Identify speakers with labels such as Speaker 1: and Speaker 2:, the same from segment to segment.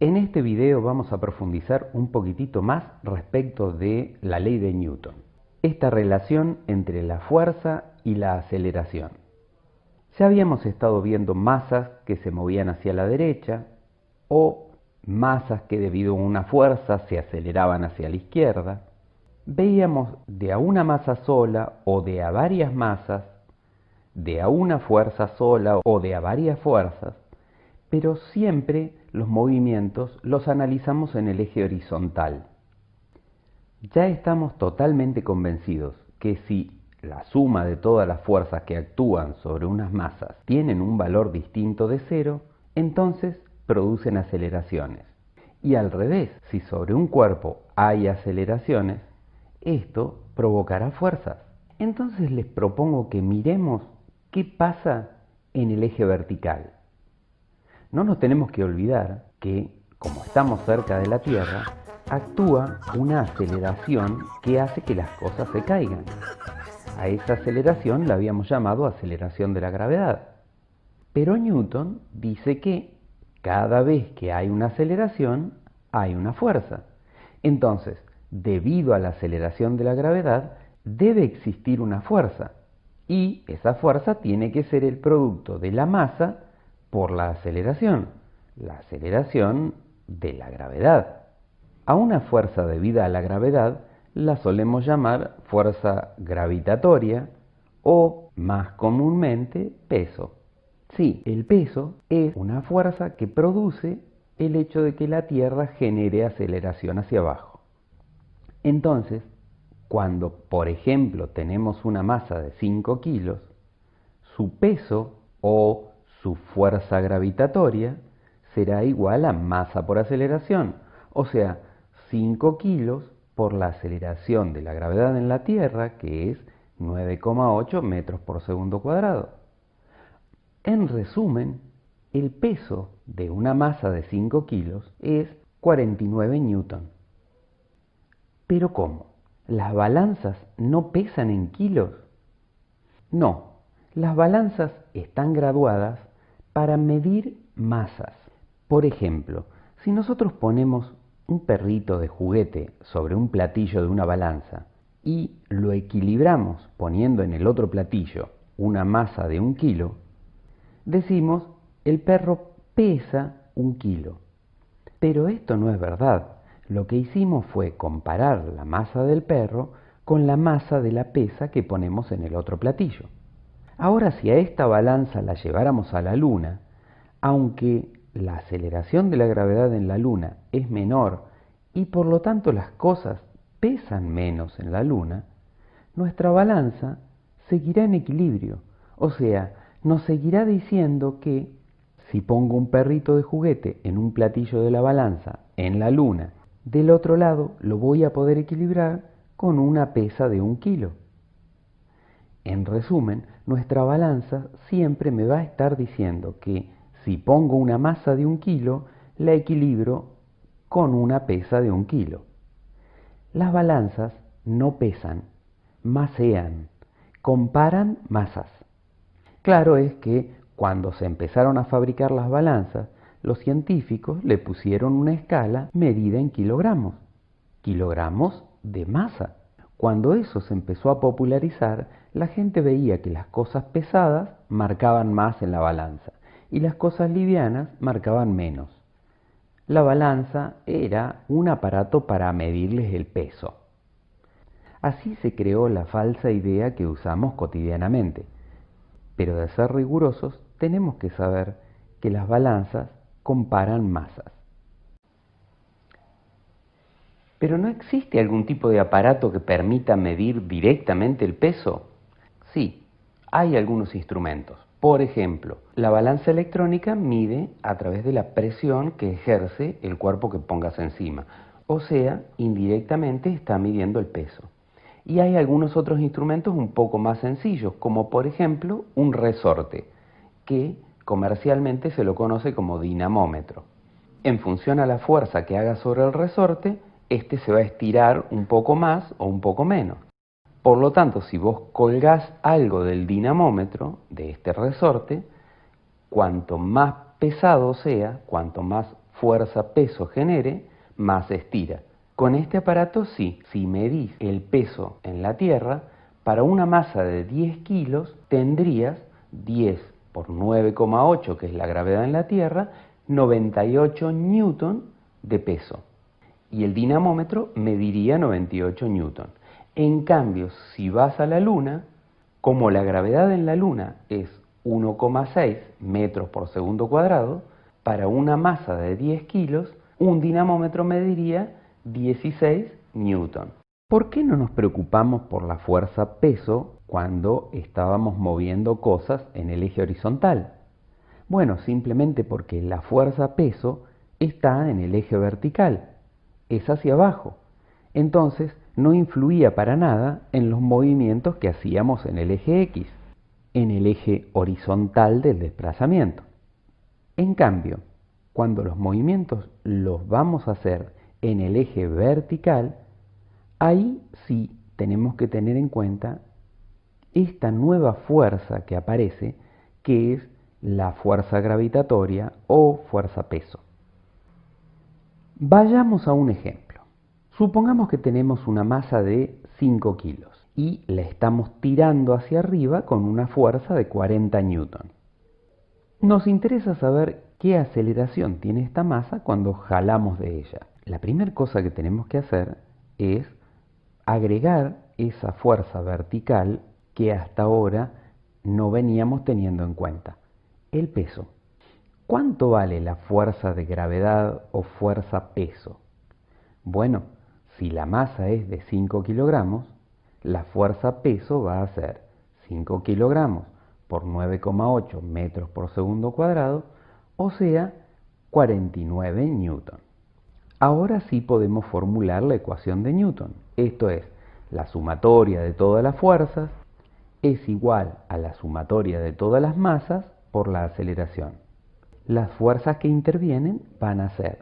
Speaker 1: En este video vamos a profundizar un poquitito más respecto de la ley de Newton, esta relación entre la fuerza y la aceleración. Ya habíamos estado viendo masas que se movían hacia la derecha o masas que debido a una fuerza se aceleraban hacia la izquierda. Veíamos de a una masa sola o de a varias masas, de a una fuerza sola o de a varias fuerzas, pero siempre los movimientos los analizamos en el eje horizontal. Ya estamos totalmente convencidos que si la suma de todas las fuerzas que actúan sobre unas masas tienen un valor distinto de cero, entonces producen aceleraciones. Y al revés, si sobre un cuerpo hay aceleraciones, esto provocará fuerzas. Entonces les propongo que miremos qué pasa en el eje vertical. No nos tenemos que olvidar que, como estamos cerca de la Tierra, actúa una aceleración que hace que las cosas se caigan. A esa aceleración la habíamos llamado aceleración de la gravedad. Pero Newton dice que cada vez que hay una aceleración, hay una fuerza. Entonces, debido a la aceleración de la gravedad, debe existir una fuerza. Y esa fuerza tiene que ser el producto de la masa por la aceleración de la gravedad. A una fuerza debida a la gravedad la solemos llamar fuerza gravitatoria o, más comúnmente, peso. Sí, el peso es una fuerza que produce el hecho de que la Tierra genere aceleración hacia abajo. Entonces, cuando, por ejemplo, tenemos una masa de 5 kilos, su peso o su fuerza gravitatoria será igual a masa por aceleración, o sea, 5 kilos por la aceleración de la gravedad en la Tierra, que es 9,8 metros por segundo cuadrado. En resumen, el peso de una masa de 5 kilos es 49 newton. ¿Pero cómo? ¿Las balanzas no pesan en kilos? No, las balanzas están graduadas para medir masas. Por ejemplo, si nosotros ponemos un perrito de juguete sobre un platillo de una balanza y lo equilibramos poniendo en el otro platillo una masa de 1 kilo, decimos el perro pesa 1 kilo. Pero esto no es verdad. Lo que hicimos fue comparar la masa del perro con la masa de la pesa que ponemos en el otro platillo. Ahora, si a esta balanza la lleváramos a la Luna, aunque la aceleración de la gravedad en la Luna es menor y por lo tanto las cosas pesan menos en la Luna, nuestra balanza seguirá en equilibrio. O sea, nos seguirá diciendo que si pongo un perrito de juguete en un platillo de la balanza en la Luna, del otro lado lo voy a poder equilibrar con una pesa de 1 kilo. En resumen, nuestra balanza siempre me va a estar diciendo que si pongo una masa de 1 kilo, la equilibro con una pesa de 1 kilo. Las balanzas no pesan, masean, comparan masas. Claro es que cuando se empezaron a fabricar las balanzas, los científicos le pusieron una escala medida en kilogramos de masa. Cuando eso se empezó a popularizar, la gente veía que las cosas pesadas marcaban más en la balanza y las cosas livianas marcaban menos. La balanza era un aparato para medirles el peso. Así se creó la falsa idea que usamos cotidianamente. Pero de ser rigurosos, tenemos que saber que las balanzas comparan masas. ¿Pero no existe algún tipo de aparato que permita medir directamente el peso? Sí, hay algunos instrumentos. Por ejemplo, la balanza electrónica mide a través de la presión que ejerce el cuerpo que pongas encima. O sea, indirectamente está midiendo el peso. Y hay algunos otros instrumentos un poco más sencillos, como por ejemplo un resorte, que comercialmente se lo conoce como dinamómetro. En función a la fuerza que haga sobre el resorte, este se va a estirar un poco más o un poco menos. Por lo tanto, si vos colgás algo del dinamómetro, de este resorte, cuanto más pesado sea, cuanto más fuerza-peso genere, más estira. Con este aparato sí, si medís el peso en la Tierra, para una masa de 10 kilos tendrías 10 por 9,8, que es la gravedad en la Tierra, 98 newton de peso. Y el dinamómetro mediría 98 newton. En cambio, si vas a la Luna, como la gravedad en la Luna es 1,6 metros por segundo cuadrado, para una masa de 10 kilos, un dinamómetro mediría 16 newton. ¿Por qué no nos preocupamos por la fuerza-peso cuando estábamos moviendo cosas en el eje horizontal? Bueno, simplemente porque la fuerza-peso está en el eje vertical, es hacia abajo. Entonces, no influía para nada en los movimientos que hacíamos en el eje X, en el eje horizontal del desplazamiento. En cambio, cuando los movimientos los vamos a hacer en el eje vertical, ahí sí tenemos que tener en cuenta esta nueva fuerza que aparece, que es la fuerza gravitatoria o fuerza-peso. Vayamos a un ejemplo. Supongamos que tenemos una masa de 5 kilos y la estamos tirando hacia arriba con una fuerza de 40 newton. Nos interesa saber qué aceleración tiene esta masa cuando jalamos de ella. La primera cosa que tenemos que hacer es agregar esa fuerza vertical que hasta ahora no veníamos teniendo en cuenta, el peso. ¿Cuánto vale la fuerza de gravedad o fuerza-peso? Bueno, si la masa es de 5 kilogramos, la fuerza-peso va a ser 5 kilogramos por 9,8 metros por segundo cuadrado, o sea, 49 newton. Ahora sí podemos formular la ecuación de Newton. Esto es, la sumatoria de todas las fuerzas es igual a la sumatoria de todas las masas por la aceleración. Las fuerzas que intervienen van a ser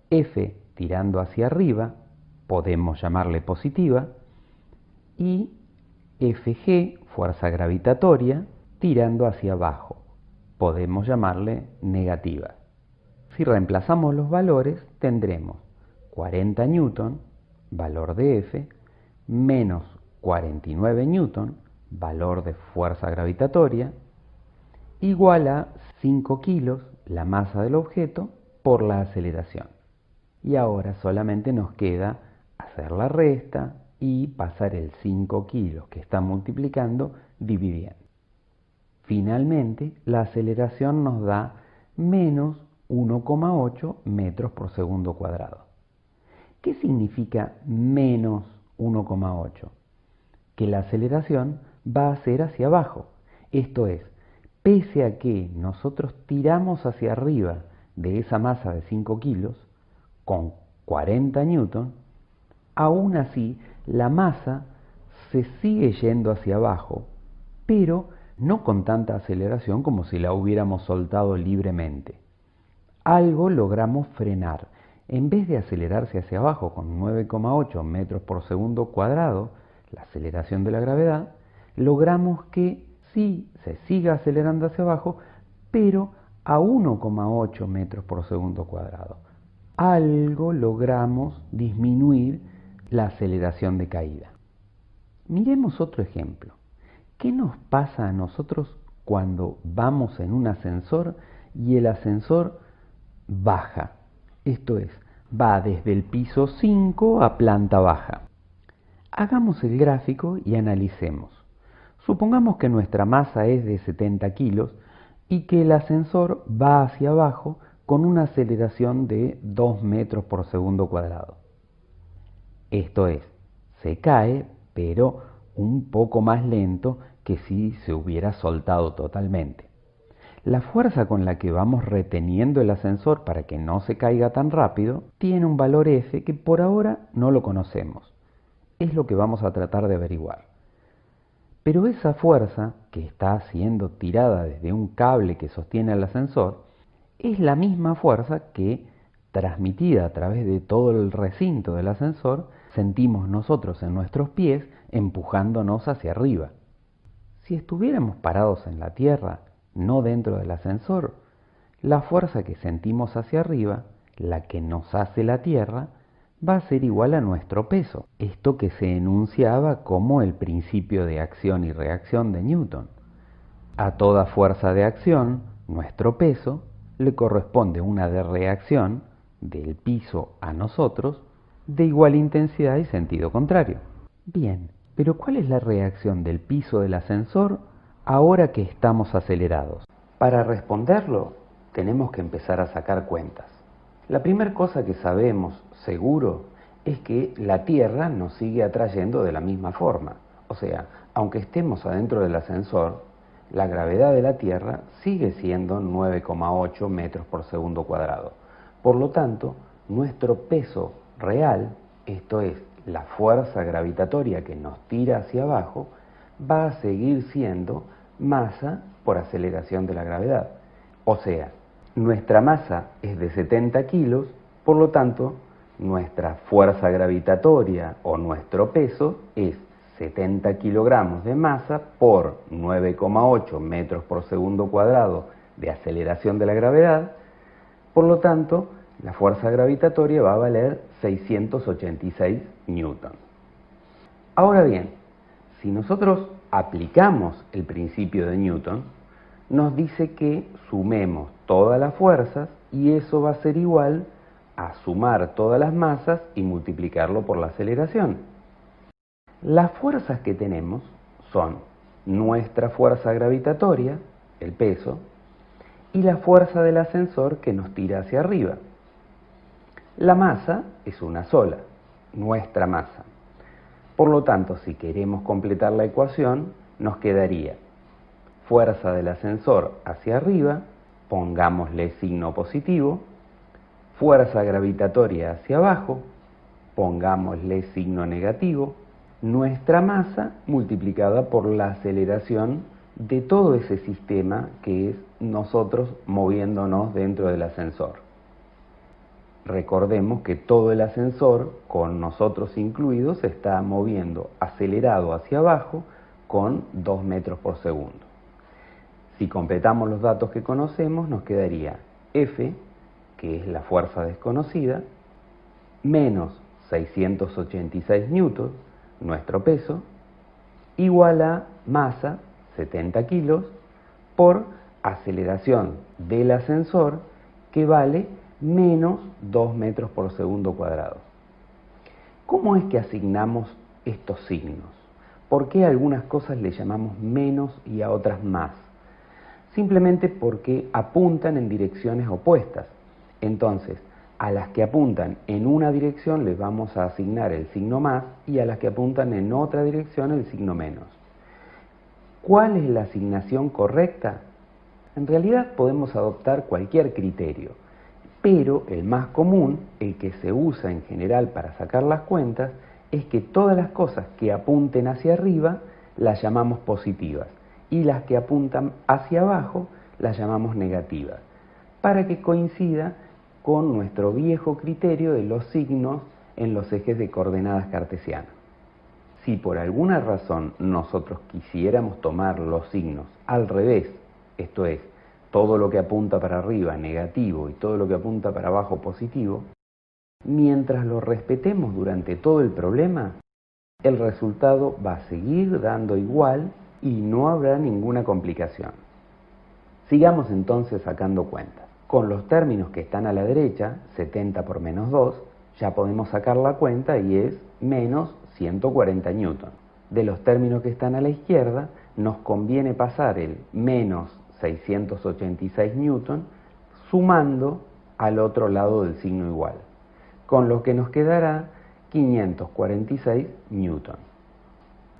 Speaker 1: F tirando hacia arriba, podemos llamarle positiva, y Fg, fuerza gravitatoria, tirando hacia abajo, podemos llamarle negativa. Si reemplazamos los valores, tendremos 40 newton, valor de F, menos 49 newton, valor de fuerza gravitatoria, igual a 5 kilos, la masa del objeto, por la aceleración. Y ahora solamente nos queda hacer la resta y pasar el 5 kilos que está multiplicando dividiendo. Finalmente, la aceleración nos da menos 1,8 metros por segundo cuadrado. ¿Qué significa menos 1,8? Que la aceleración va a ser hacia abajo. Esto es, pese a que nosotros tiramos hacia arriba de esa masa de 5 kilos con 40 newton, aún así la masa se sigue yendo hacia abajo, pero no con tanta aceleración como si la hubiéramos soltado libremente. Algo logramos frenar. En vez de acelerarse hacia abajo con 9,8 metros por segundo cuadrado, la aceleración de la gravedad, logramos que sí se siga acelerando hacia abajo, pero a 1,8 metros por segundo cuadrado. Algo logramos disminuir la aceleración de caída. Miremos otro ejemplo. ¿Qué nos pasa a nosotros cuando vamos en un ascensor y el ascensor baja? Esto es, va desde el piso 5 a planta baja. Hagamos el gráfico y analicemos. Supongamos que nuestra masa es de 70 kilos y que el ascensor va hacia abajo con una aceleración de 2 metros por segundo cuadrado. Esto es, se cae, pero un poco más lento que si se hubiera soltado totalmente. La fuerza con la que vamos reteniendo el ascensor para que no se caiga tan rápido tiene un valor F que por ahora no lo conocemos. Es lo que vamos a tratar de averiguar. Pero esa fuerza que está siendo tirada desde un cable que sostiene el ascensor es la misma fuerza que, transmitida a través de todo el recinto del ascensor, sentimos nosotros en nuestros pies empujándonos hacia arriba. Si estuviéramos parados en la tierra, no dentro del ascensor, la fuerza que sentimos hacia arriba la que nos hace la Tierra, va a ser igual a nuestro peso. Esto que se enunciaba como el principio de acción y reacción de Newton. A toda fuerza de acción, nuestro peso, le corresponde una de reacción del piso a nosotros de igual intensidad y sentido contrario. Bien, pero ¿cuál es la reacción del piso del ascensor ahora que estamos acelerados? Para responderlo, tenemos que empezar a sacar cuentas. La primera cosa que sabemos seguro es que la Tierra nos sigue atrayendo de la misma forma. O sea, aunque estemos adentro del ascensor, la gravedad de la Tierra sigue siendo 9,8 metros por segundo cuadrado. Por lo tanto, nuestro peso real, esto es, la fuerza gravitatoria que nos tira hacia abajo, va a seguir siendo masa por aceleración de la gravedad. O sea, nuestra masa es de 70 kilos, por lo tanto, nuestra fuerza gravitatoria o nuestro peso es 70 kilogramos de masa por 9,8 metros por segundo cuadrado de aceleración de la gravedad. Por lo tanto, la fuerza gravitatoria va a valer 686 newton. Ahora bien, si nosotros aplicamos el principio de Newton, nos dice que sumemos todas las fuerzas y eso va a ser igual a sumar todas las masas y multiplicarlo por la aceleración. Las fuerzas que tenemos son nuestra fuerza gravitatoria, el peso, y la fuerza del ascensor que nos tira hacia arriba. La masa es una sola, nuestra masa. Por lo tanto, si queremos completar la ecuación, nos quedaría fuerza del ascensor hacia arriba, pongámosle signo positivo, fuerza gravitatoria hacia abajo, pongámosle signo negativo, nuestra masa multiplicada por la aceleración de todo ese sistema que es nosotros moviéndonos dentro del ascensor. Recordemos que todo el ascensor, con nosotros incluidos, se está moviendo acelerado hacia abajo con 2 metros por segundo. Si completamos los datos que conocemos, nos quedaría F, que es la fuerza desconocida, menos 686 newtons, nuestro peso, igual a masa, 70 kilos, por aceleración del ascensor, que vale menos 2 metros por segundo cuadrado. ¿Cómo es que asignamos estos signos? ¿Por qué a algunas cosas le llamamos menos y a otras más? Simplemente porque apuntan en direcciones opuestas. Entonces, a las que apuntan en una dirección les vamos a asignar el signo más y a las que apuntan en otra dirección el signo menos. ¿Cuál es la asignación correcta? En realidad podemos adoptar cualquier criterio, pero el más común, el que se usa en general para sacar las cuentas, es que todas las cosas que apunten hacia arriba las llamamos positivas y las que apuntan hacia abajo las llamamos negativas, para que coincida con nuestro viejo criterio de los signos en los ejes de coordenadas cartesianas. Si por alguna razón nosotros quisiéramos tomar los signos al revés, esto es, todo lo que apunta para arriba negativo y todo lo que apunta para abajo positivo, mientras lo respetemos durante todo el problema, el resultado va a seguir dando igual y no habrá ninguna complicación. Sigamos entonces sacando cuentas. Con los términos que están a la derecha, 70 por menos 2, ya podemos sacar la cuenta y es menos 140 newton. De los términos que están a la izquierda, nos conviene pasar el menos 686 newton sumando al otro lado del signo igual, con lo que nos quedará 546 newton.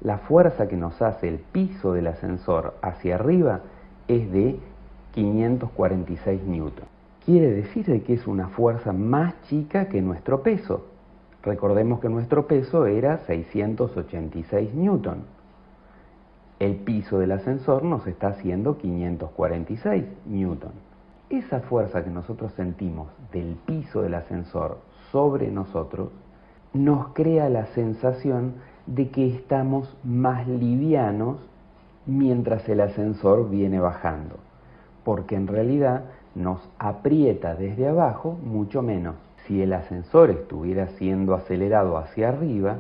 Speaker 1: La fuerza que nos hace el piso del ascensor hacia arriba es de 546 newton. Quiere decir que es una fuerza más chica que nuestro peso. Recordemos que nuestro peso era 686 newton. El piso del ascensor nos está haciendo 546 newton. Esa fuerza que nosotros sentimos del piso del ascensor sobre nosotros nos crea la sensación de que estamos más livianos mientras el ascensor viene bajando, porque en realidad nos aprieta desde abajo mucho menos. Si el ascensor estuviera siendo acelerado hacia arriba,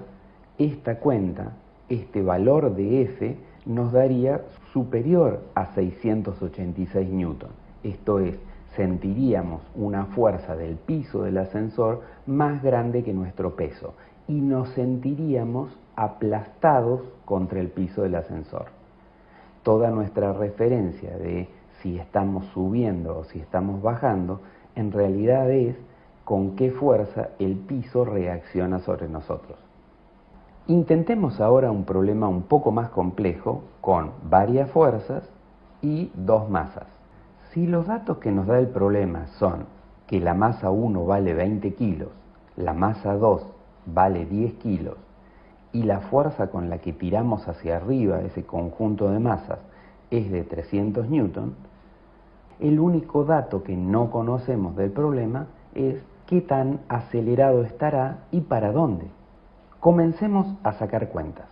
Speaker 1: esta cuenta, este valor de F, nos daría superior a 686 newton. Esto es, sentiríamos una fuerza del piso del ascensor más grande que nuestro peso y nos sentiríamos aplastados contra el piso del ascensor. Toda nuestra referencia de si estamos subiendo o si estamos bajando, en realidad es con qué fuerza el piso reacciona sobre nosotros. Intentemos ahora un problema un poco más complejo con varias fuerzas y dos masas. Si los datos que nos da el problema son que la masa 1 vale 20 kilos, la masa 2 vale 10 kilos y la fuerza con la que tiramos hacia arriba ese conjunto de masas es de 300 newton, el único dato que no conocemos del problema es qué tan acelerado estará y para dónde. Comencemos a sacar cuentas.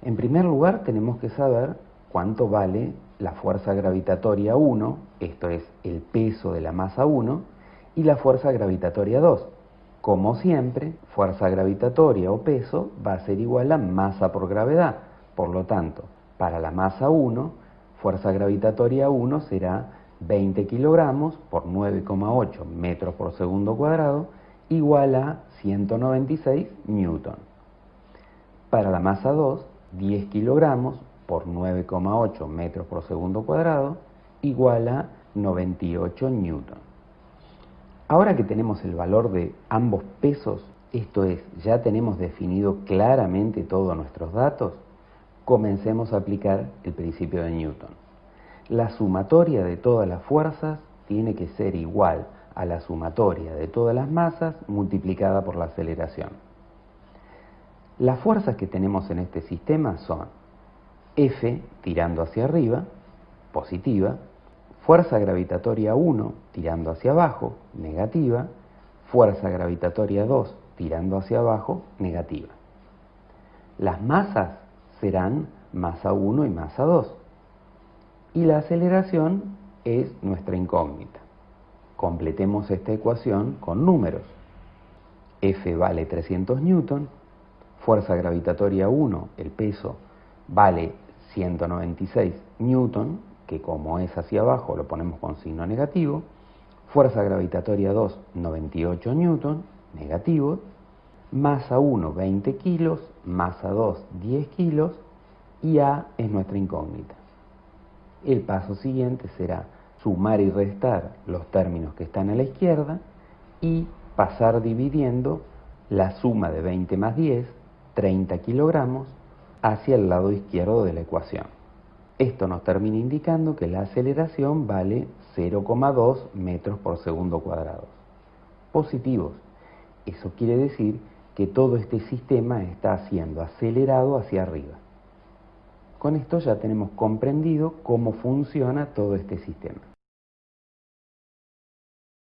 Speaker 1: En primer lugar, tenemos que saber cuánto vale la fuerza gravitatoria 1, esto es el peso de la masa 1, y la fuerza gravitatoria 2. Como siempre, fuerza gravitatoria o peso va a ser igual a masa por gravedad. Por lo tanto, para la masa 1, fuerza gravitatoria 1 será 20 kilogramos por 9,8 metros por segundo cuadrado, igual a 196 newton. Para la masa 2, 10 kilogramos por 9,8 metros por segundo cuadrado, igual a 98 newton. Ahora que tenemos el valor de ambos pesos, esto es, ya tenemos definido claramente todos nuestros datos, comencemos a aplicar el principio de Newton. La sumatoria de todas las fuerzas tiene que ser igual a la sumatoria de todas las masas multiplicada por la aceleración. Las fuerzas que tenemos en este sistema son F tirando hacia arriba, positiva, fuerza gravitatoria 1 tirando hacia abajo, negativa, fuerza gravitatoria 2 tirando hacia abajo, negativa. Las masas serán masa 1 y masa 2. Y la aceleración es nuestra incógnita. Completemos esta ecuación con números. F vale 300 newton, fuerza gravitatoria 1, el peso, vale 196 newton, que como es hacia abajo lo ponemos con signo negativo, fuerza gravitatoria 2, 98 newton, negativo, masa 1, 20 kilos, masa 2, 10 kilos, y A es nuestra incógnita. El paso siguiente será sumar y restar los términos que están a la izquierda y pasar dividiendo la suma de 20 más 10, 30 kilogramos, hacia el lado izquierdo de la ecuación. Esto nos termina indicando que la aceleración vale 0,2 metros por segundo cuadrado. Positivos. Eso quiere decir que todo este sistema está siendo acelerado hacia arriba. Con esto ya tenemos comprendido cómo funciona todo este sistema.